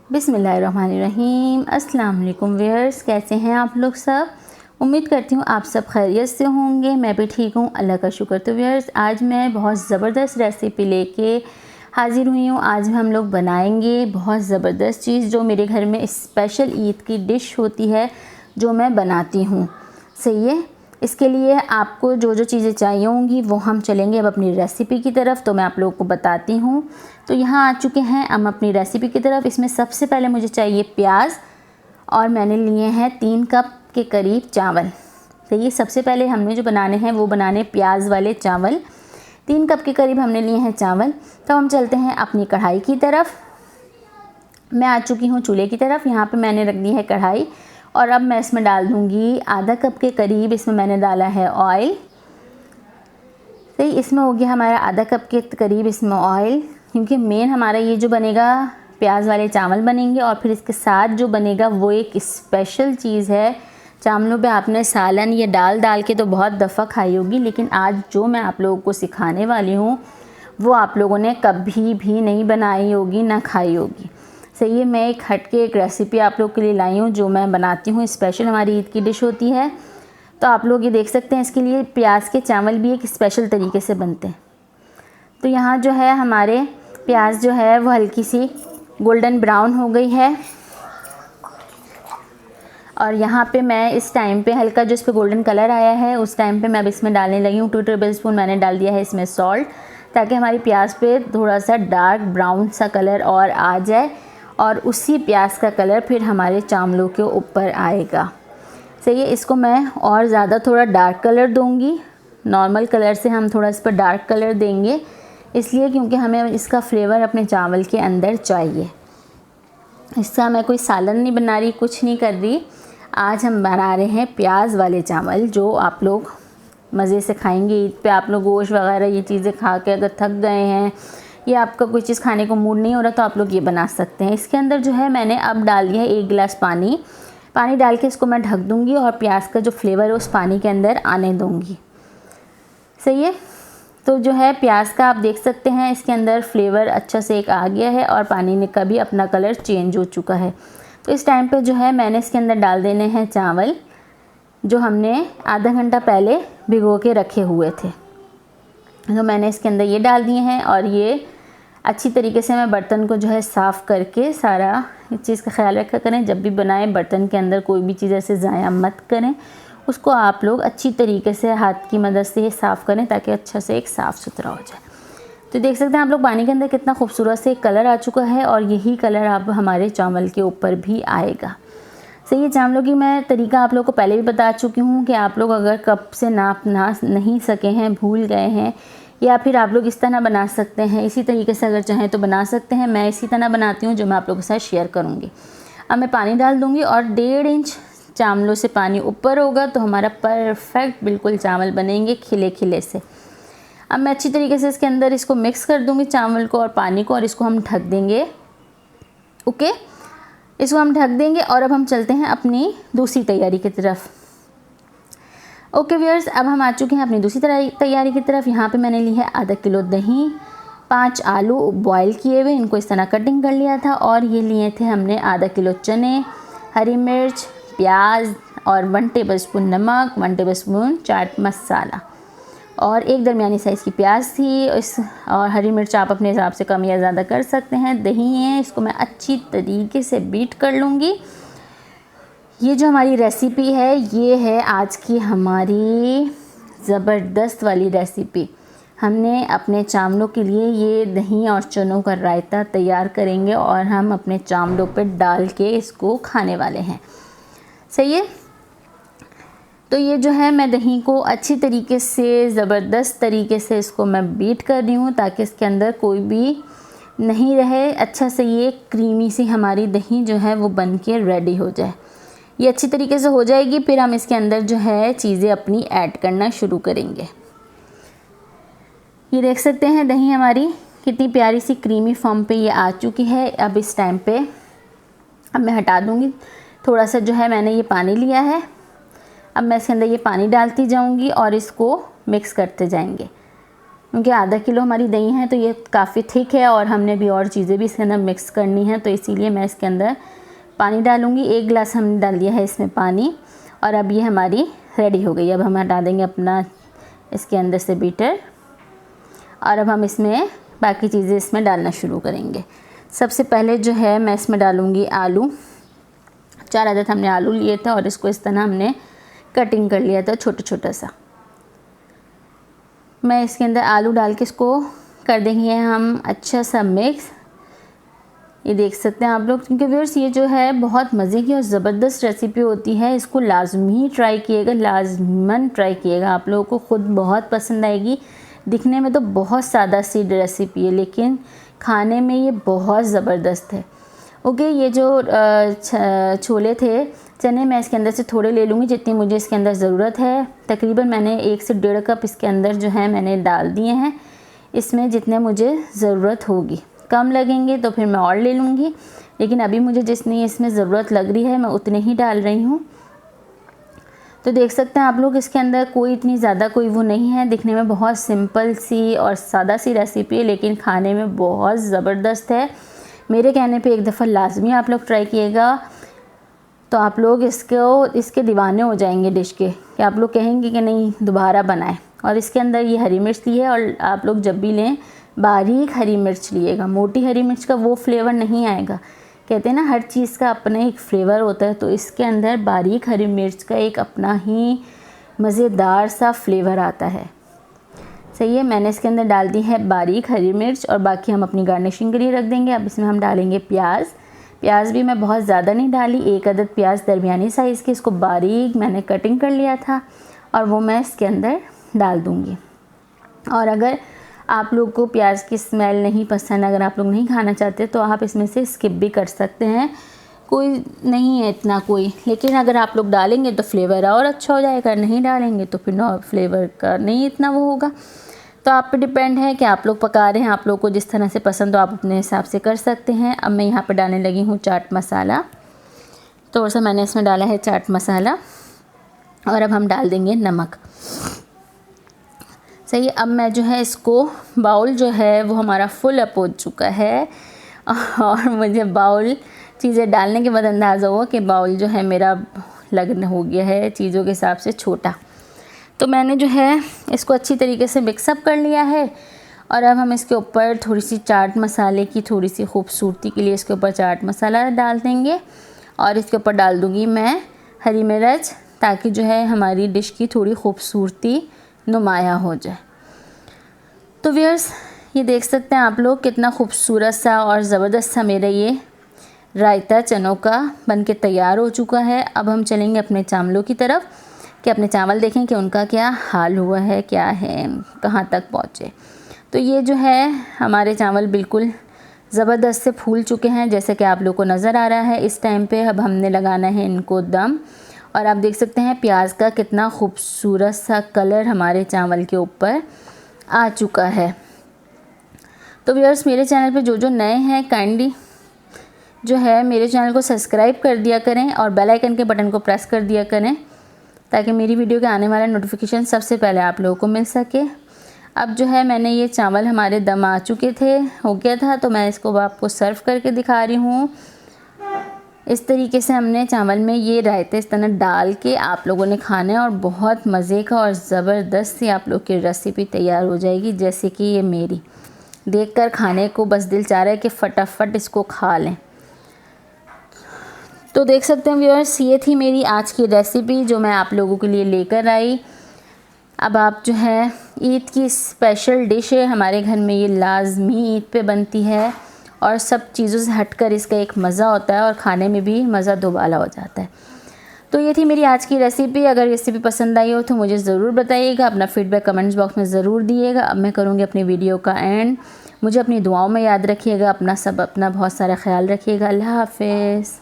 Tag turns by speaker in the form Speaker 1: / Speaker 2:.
Speaker 1: बिस्मिल्लाहिर्रहमानिर्रहीम। अस्सलाम वालेकुम व्यूअर्स, कैसे हैं आप लोग सब। उम्मीद करती हूँ आप सब खैरियत से होंगे। मैं भी ठीक हूँ, अल्लाह का शुक्र। तो व्यूअर्स, आज मैं बहुत ज़बरदस्त रेसिपी लेके हाज़िर हुई हूँ। आज हम लोग बनाएंगे बहुत ज़बरदस्त चीज़ जो मेरे घर में स्पेशल ईद की डिश होती है, जो मैं बनाती हूँ। सही है। इसके लिए आपको जो जो चीज़ें चाहिए होंगी वो हम चलेंगे अब अपनी रेसिपी की तरफ। तो मैं आप लोगों को बताती हूँ। तो यहाँ आ चुके हैं हम अपनी रेसिपी की तरफ। इसमें सबसे पहले मुझे चाहिए प्याज, और मैंने लिए हैं 3 कप के करीब चावल। तो ये सबसे पहले हमने जो बनाने हैं वो बनाने प्याज वाले चावल। 3 कप के करीब हमने लिए हैं चावल। तो हम चलते हैं अपनी कढ़ाई की तरफ। मैं आ चुकी हूँ चूल्हे की तरफ। यहाँ पे मैंने रख दी है कढ़ाई, और अब मैं इसमें डाल दूँगी आधा कप के करीब। इसमें मैंने डाला है ऑयल। सही, इसमें हो गया हमारा आधा कप के करीब इसमें ऑयल, क्योंकि मेन हमारा ये जो बनेगा प्याज वाले चावल बनेंगे, और फिर इसके साथ जो बनेगा वो एक स्पेशल चीज़ है। चावलों पे आपने सालन या दाल डाल के तो बहुत दफ़ा खाई होगी, लेकिन आज जो मैं आप लोगों को सिखाने वाली हूँ वो आप लोगों ने कभी भी नहीं बनाई होगी, ना खाई होगी। सही है। मैं एक हटके एक रेसिपी आप लोग के लिए लाई हूँ, जो मैं बनाती हूँ, स्पेशल हमारी ईद की डिश होती है। तो आप लोग ये देख सकते हैं, इसके लिए प्याज के चावल भी एक स्पेशल तरीके से बनते हैं। तो यहाँ जो है हमारे प्याज जो है वो हल्की सी गोल्डन ब्राउन हो गई है, और यहाँ पे मैं इस टाइम पे हल्का जो इस पर गोल्डन कलर आया है उस टाइम पे मैं अब इसमें डालने लगी हूँ 2 टेबलस्पून मैंने डाल दिया है इसमें सॉल्ट, ताकि हमारी प्याज पे थोड़ा सा डार्क ब्राउन सा कलर और आ जाए, और उसी प्याज का कलर फिर हमारे चावलों के ऊपर आएगा। सही है। इसको मैं और ज़्यादा थोड़ा डार्क कलर दूँगी। नॉर्मल कलर से हम थोड़ा इस पर डार्क कलर देंगे, इसलिए क्योंकि हमें इसका फ्लेवर अपने चावल के अंदर चाहिए। इसका मैं कोई सालन नहीं बना रही, कुछ नहीं कर रही। आज हम बना रहे हैं प्याज वाले चावल, जो आप लोग मज़े से खाएंगे ईद पे। आप लोग गोश्त वगैरह ये चीज़ें खा के अगर थक गए हैं या आपका कोई चीज़ खाने को मूड नहीं हो रहा, तो आप लोग ये बना सकते हैं। इसके अंदर जो है मैंने अब डाल दिया है 1 गिलास पानी। पानी डाल के इसको मैं ढक दूँगी, और प्याज का जो फ्लेवर है उस पानी के अंदर आने दूँगी। सही है। तो जो है प्याज का आप देख सकते हैं इसके अंदर फ्लेवर अच्छा से एक आ गया है, और पानी ने का भी अपना कलर चेंज हो चुका है। तो इस टाइम पे जो है मैंने इसके अंदर डाल देने हैं चावल, जो हमने आधा घंटा पहले भिगो के रखे हुए थे। तो मैंने इसके अंदर ये डाल दिए हैं, और ये अच्छी तरीके से मैं बर्तन को जो है साफ़ करके सारा इस चीज़ का ख्याल रखा करें। जब भी बनाएं बर्तन के अंदर कोई भी चीज़ ऐसे ज़ाया मत करें, उसको आप लोग अच्छी तरीके से हाथ की मदद से साफ़ करें, ताकि अच्छा से एक साफ़ सुथरा हो जाए। तो देख सकते हैं आप लोग पानी के अंदर कितना खूबसूरत से एक कलर आ चुका है, और यही कलर अब हमारे चावल के ऊपर भी आएगा। सही है। चावलों की मैं तरीका आप लोग को पहले भी बता चुकी हूँ कि आप लोग अगर कप से नाप ना नहीं सके हैं, भूल गए हैं, या फिर आप लोग इस तरह बना सकते हैं, इसी तरीके से अगर चाहें तो बना सकते हैं। मैं इसी तरह बनाती हूँ, जो मैं आप लोगों के साथ शेयर करूँगी। अब मैं पानी डाल दूँगी, और 1.5 इंच चावलों से पानी ऊपर होगा तो हमारा परफेक्ट बिल्कुल चावल बनेंगे खिले खिले से। अब मैं अच्छी तरीके से इसके अंदर इसको मिक्स कर दूँगी चावल को और पानी को, और इसको हम ढक देंगे। ओके, इसको हम ढक देंगे, और अब हम चलते हैं अपनी दूसरी तैयारी की तरफ। ओके व्यूअर्स, अब हम आ चुके हैं अपनी दूसरी तैयारी की तरफ। यहाँ पे मैंने ली है आधा किलो दही, 5 आलू बॉईल किए हुए, इनको इस तरह कटिंग कर लिया था, और ये लिए थे हमने आधा किलो चने, हरी मिर्च, प्याज, और 1 टेबलस्पून नमक, 1 टेबलस्पून चाट मसाला, और एक दरमियानी साइज़ की प्याज थी। और हरी मिर्च आप अपने हिसाब से कम या ज़्यादा कर सकते हैं। दही है, इसको मैं अच्छी तरीके से बीट कर लूँगी। ये जो हमारी रेसिपी है, ये है आज की हमारी ज़बरदस्त वाली रेसिपी। हमने अपने चावलों के लिए ये दही और चनों का रायता तैयार करेंगे, और हम अपने चावलों पे डाल के इसको खाने वाले हैं। सही है। तो ये जो है मैं दही को अच्छी तरीके से ज़बरदस्त तरीके से इसको मैं बीट कर रही हूँ, ताकि इसके अंदर कोई भी नहीं रहे। अच्छा से ये क्रीमी सी हमारी दही जो है वो बन के रेडी हो जाए। ये अच्छी तरीके से हो जाएगी, फिर हम इसके अंदर जो है चीज़ें अपनी ऐड करना शुरू करेंगे। ये देख सकते हैं दही हमारी कितनी प्यारी सी क्रीमी फॉर्म पे ये आ चुकी है। अब इस टाइम पे अब मैं हटा दूँगी थोड़ा सा जो है मैंने ये पानी लिया है। अब मैं इसके अंदर ये पानी डालती जाऊँगी, और इसको मिक्स करते जाएंगे। क्योंकि आधा किलो हमारी दही है तो ये काफ़ी थिक है और हमने भी और चीज़ें भी इसके अंदर मिक्स करनी है, तो इसीलिए मैं इसके अंदर पानी डालूँगी। 1 गिलास हमने डाल दिया है इसमें पानी और अब ये हमारी रेडी हो गई। अब हम हटा देंगे अपना इसके अंदर से बीटर और अब हम इसमें बाकी चीज़ें इसमें डालना शुरू करेंगे। सबसे पहले जो है मैं इसमें डालूँगी आलू। 4 अदद हमने आलू लिए थे और इसको इस तरह हमने कटिंग कर लिया था छोटा छोटा सा। मैं इसके अंदर आलू डाल के इसको कर देंगे हम अच्छा सा मिक्स। ये देख सकते हैं आप लोग, क्योंकि व्यूअर्स ये जो है बहुत मज़े की और ज़बरदस्त रेसिपी होती है। इसको लाजमी ट्राई किएगा, लाजमन ट्राई किएगा, आप लोगों को ख़ुद बहुत पसंद आएगी। दिखने में तो बहुत सादा सी रेसिपी है लेकिन खाने में ये बहुत ज़बरदस्त है। ओके, ये जो छोले थे चने मैं इसके अंदर से थोड़े ले लूँगी जितनी मुझे इसके अंदर ज़रूरत है। तकरीबन मैंने 1 से 1.5 कप इसके अंदर जो है मैंने डाल दिए हैं, इसमें जितने मुझे ज़रूरत होगी। कम लगेंगे तो फिर मैं और ले लूँगी, लेकिन अभी मुझे जितनी इसमें ज़रूरत लग रही है मैं उतने ही डाल रही हूँ। तो देख सकते हैं आप लोग इसके अंदर कोई इतनी ज़्यादा कोई वो नहीं है। दिखने में बहुत सिंपल सी और सादा सी रेसिपी है लेकिन खाने में बहुत ज़बरदस्त है। मेरे कहने पे एक दफ़ा लाजमी आप लोग ट्राई किएगा तो आप लोग इसके दीवाने हो जाएंगे डिश के, कि आप लोग कहेंगे कि नहीं दोबारा बनाएं। और इसके अंदर ये हरी मिर्च ली है और आप लोग जब भी लें बारीक हरी मिर्च लिएगा। मोटी हरी मिर्च का वो फ्लेवर नहीं आएगा। कहते हैं ना हर चीज़ का अपना एक फ्लेवर होता है, तो इसके अंदर बारीक हरी मिर्च का एक अपना ही मज़ेदार सा फ्लेवर आता है। सही है, मैंने इसके अंदर डाल दी है बारीक हरी मिर्च और बाकी हम अपनी गार्निशिंग के लिए रख देंगे। अब इसमें हम डालेंगे प्याज। प्याज भी मैं बहुत ज़्यादा नहीं डाली, 1 अदद प्याज दरमियानी साइज़ की, इसको बारीक मैंने कटिंग कर लिया था और वो मैं इसके अंदर डाल दूँगी। और अगर आप लोग को प्याज की स्मेल नहीं पसंद, अगर आप लोग नहीं खाना चाहते तो आप इसमें से स्किप भी कर सकते हैं, कोई नहीं है इतना कोई। लेकिन अगर आप लोग डालेंगे तो फ्लेवर और अच्छा हो जाएगा, नहीं डालेंगे तो फिर फ्लेवर का नहीं इतना वो होगा। तो आप पे डिपेंड है कि आप लोग पका रहे हैं, आप लोग को जिस तरह से पसंद हो आप अपने हिसाब से कर सकते हैं। अब मैं यहाँ पर डालने लगी हूँ चाट मसाला। थोड़ा सा मैंने इसमें डाला है चाट मसाला और अब हम डाल देंगे नमक। सही, अब मैं जो है इसको बाउल जो है वो हमारा फुल अप हो चुका है और मुझे बाउल चीज़ें डालने के बाद अंदाज़ा हुआ कि बाउल जो है मेरा लगना हो गया है चीज़ों के हिसाब से छोटा। तो मैंने जो है इसको अच्छी तरीके से मिक्सअप कर लिया है और अब हम इसके ऊपर थोड़ी सी चाट मसाले की थोड़ी सी खूबसूरती के लिए इसके ऊपर चाट मसाला डाल देंगे और इसके ऊपर डाल दूँगी मैं हरी मिर्च, ताकि जो है हमारी डिश की थोड़ी खूबसूरती नुमाया हो जाए। तो व्यूअर्स ये देख सकते हैं आप लोग कितना खूबसूरत सा और ज़बरदस्त सा मेरा ये रायता चनों का बनके तैयार हो चुका है। अब हम चलेंगे अपने चावलों की तरफ कि अपने चावल देखें कि उनका क्या हाल हुआ है, क्या है, कहाँ तक पहुँचे। तो ये जो है हमारे चावल बिल्कुल ज़बरदस्त से फूल चुके हैं जैसे कि आप लोग को नज़र आ रहा है इस टाइम पे। अब हमने लगाना है इनको दम और आप देख सकते हैं प्याज का कितना खूबसूरत सा कलर हमारे चावल के ऊपर आ चुका है। तो व्यूअर्स मेरे चैनल पे जो नए हैं काइंडली जो है मेरे चैनल को सब्सक्राइब कर दिया करें और बेल आइकन के बटन को प्रेस कर दिया करें ताकि मेरी वीडियो के आने वाला नोटिफिकेशन सबसे पहले आप लोगों को मिल सके। अब जो है मैंने ये चावल हमारे दम आ चुके थे, हो गया था, तो मैं इसको आपको सर्व करके दिखा रही हूँ। इस तरीके से हमने चावल में ये रायते इस तरह डाल के आप लोगों ने खाना है और बहुत मज़े का और ज़बरदस्त सी आप लोग की रेसिपी तैयार हो जाएगी। जैसे कि ये मेरी देखकर खाने को बस दिल चाह रहा है कि फटाफट इसको खा लें। तो देख सकते हैं व्यूअर्स ये थी मेरी आज की रेसिपी जो मैं आप लोगों के लिए लेकर आई। अब आप जो है ईद की स्पेशल डिश है हमारे घर में, ये लाजमी ईद पे बनती है और सब चीज़ों से हटकर इसका एक मज़ा होता है और खाने में भी मज़ा दोबाला हो जाता है। तो ये थी मेरी आज की रेसिपी। अगर रेसिपी पसंद आई हो तो मुझे ज़रूर बताइएगा, अपना फीडबैक कमेंट्स बॉक्स में ज़रूर दिएगा। अब मैं करूँगी अपनी वीडियो का एंड। मुझे अपनी दुआओं में याद रखिएगा, अपना बहुत सारा ख्याल रखिएगा। अल्लाह हाफ़िज़।